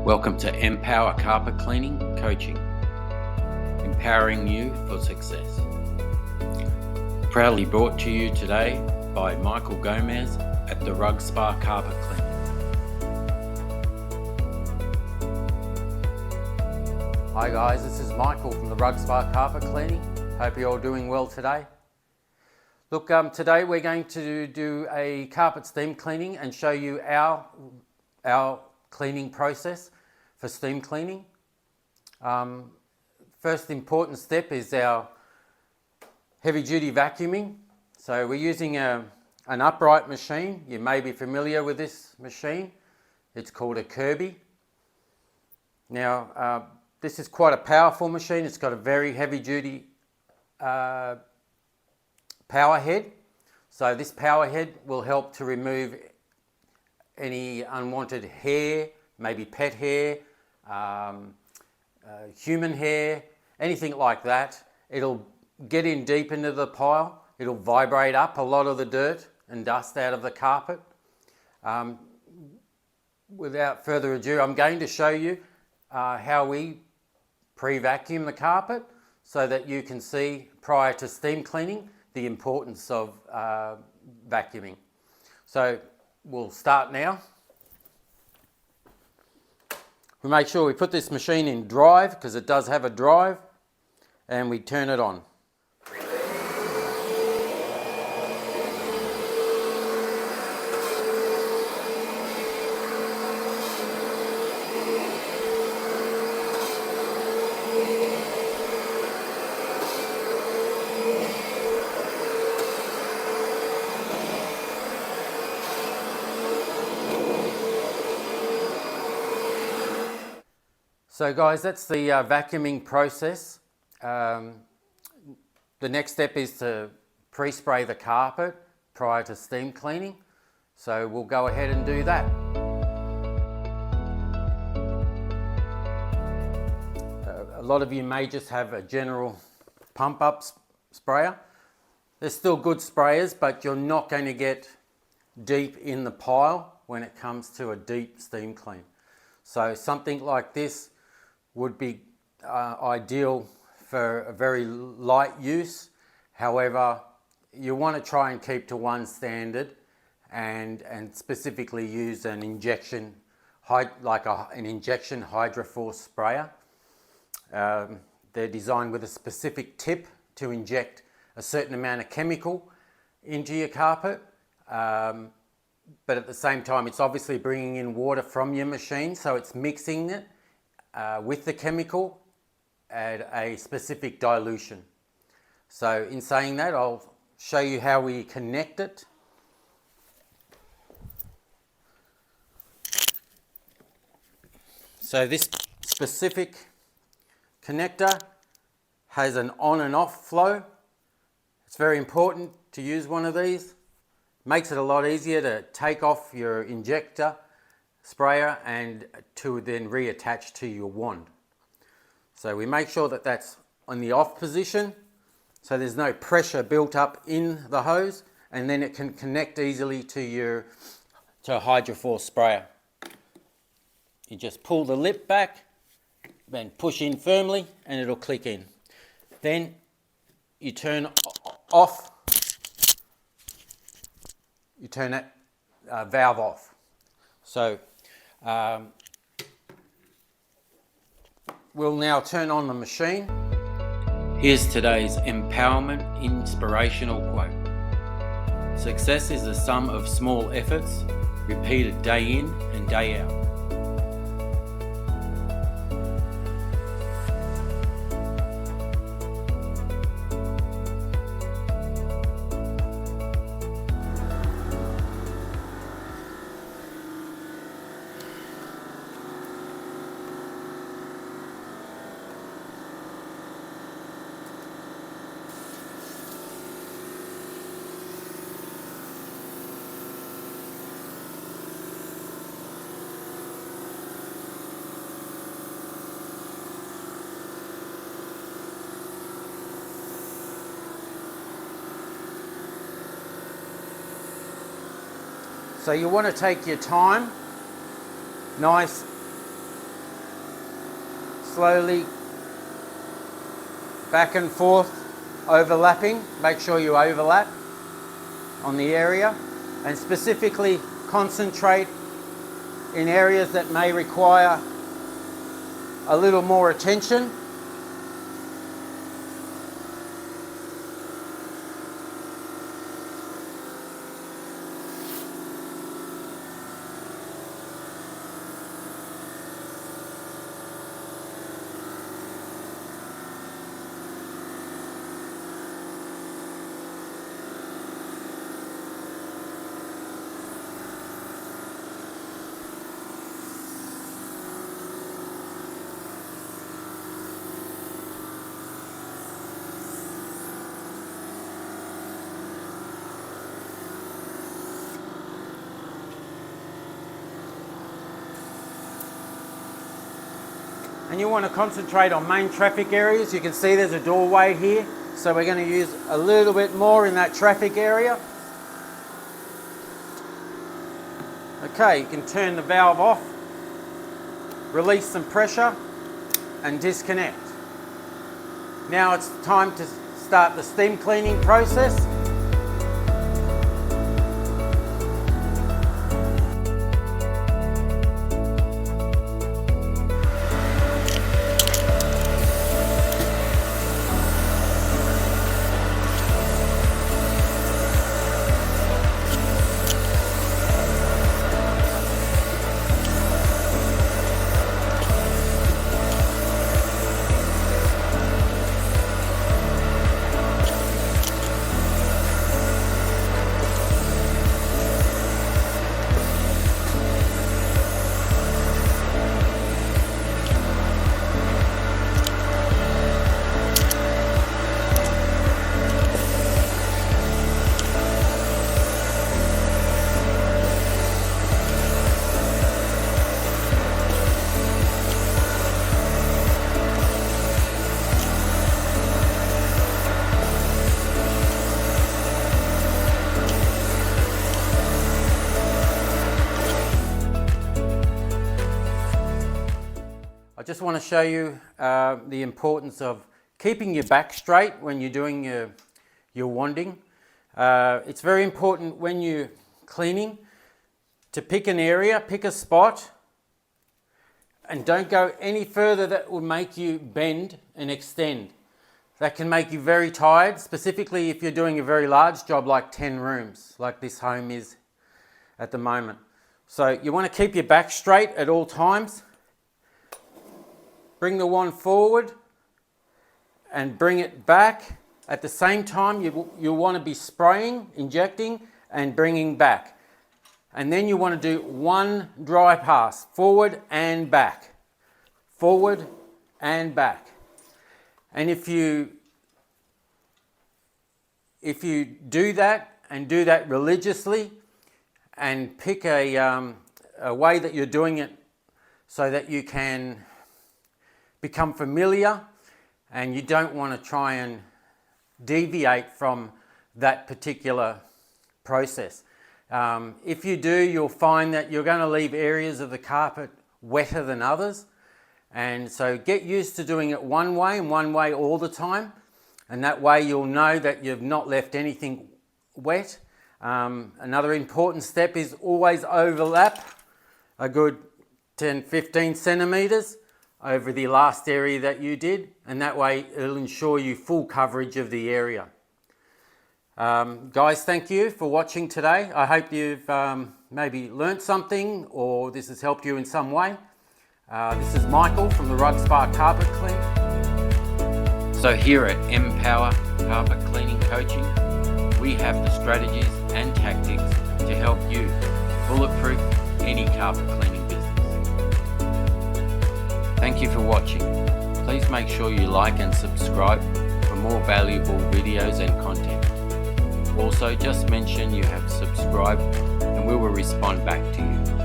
Welcome to Empower Carpet Cleaning Coaching, empowering you for success. Proudly brought to you today by Michael Gomez at the Rug Spa Carpet Cleaning. Hi guys, this is Michael from the Rug Spa Carpet Cleaning. Hope you're all doing well today. Look, today we're going to do a carpet steam cleaning and show you our cleaning process for steam cleaning. First important step is our heavy duty vacuuming. So we're using an upright machine. You may be familiar with this machine. It's called a Kirby. Now this is quite a powerful machine. It's got a very heavy duty power head. So this power head will help to remove any unwanted hair, maybe pet hair, human hair, anything like that. It'll get in deep into the pile. It'll vibrate up a lot of the dirt and dust out of the carpet. Without further ado, I'm going to show you how we pre-vacuum the carpet so that you can see prior to steam cleaning the importance of vacuuming. So we'll start now. We make sure we put this machine in drive, because it does have a drive, and we turn it on. So guys, that's the vacuuming process. The next step is to pre-spray the carpet prior to steam cleaning. So we'll go ahead and do that. A lot of you may just have a general pump-up sprayer. They're still good sprayers, but you're not going to get deep in the pile when it comes to a deep steam clean. So something like this would be ideal for a very light use. However, you want to try and keep to one standard and specifically use an injection, an injection hydroforce sprayer. They're designed with a specific tip to inject a certain amount of chemical into your carpet. But at the same time, it's obviously bringing in water from your machine, so it's mixing it with the chemical at a specific dilution. So in saying that, I'll show you how we connect it. So this specific connector has an on and off flow. It's very important to use one of these. Makes it a lot easier to take off your injector sprayer and to then reattach to your wand. So we make sure that that's on the off position, so there's no pressure built up in the hose, and then it can connect easily to a hydroforce sprayer. You just pull the lip back, then push in firmly, and it'll click in. Then you turn off. You turn that valve off. So we'll now turn on the machine. Here's today's empowerment inspirational quote. Success is the sum of small efforts repeated day in and day out. So you want to take your time, nice slowly back and forth, overlapping. Make sure you overlap on the area, and specifically concentrate in areas that may require a little more attention. And you want to concentrate on main traffic areas. You can see there's a doorway here, so we're going to use a little bit more in that traffic area. Okay, you can turn the valve off, release some pressure and disconnect. Now it's time to start the steam cleaning process. I just want to show you the importance of keeping your back straight when you're doing your wanding. It's very important when you're cleaning to pick an area, pick a spot, and don't go any further that will make you bend and extend. That can make you very tired, specifically if you're doing a very large job like 10 rooms, like this home is at the moment. So you want to keep your back straight at all times. Bring the wand forward and bring it back. At the same time, you want to be spraying, injecting, and bringing back. And then you want to do one dry pass, forward and back, forward and back. And if you do that and do that religiously and pick a way that you're doing it so that you can become familiar and you don't want to try and deviate from that particular process. If you do, you'll find that you're going to leave areas of the carpet wetter than others. And so get used to doing it one way and one way all the time. And that way you'll know that you've not left anything wet. Another important step is always overlap a good 10-15 centimeters over the last area that you did, and that way it'll ensure you full coverage of the area. Guys, thank you for watching today. I hope you've maybe learnt something or this has helped you in some way. This is Michael from the Rug Spa Carpet Clean. So here at Empower Carpet Cleaning Coaching, we have the strategies and tactics to help you bulletproof any carpet cleaning business. Thank you for watching. Please make sure you like and subscribe for more valuable videos and content. Also, just mention you have subscribed and we will respond back to you.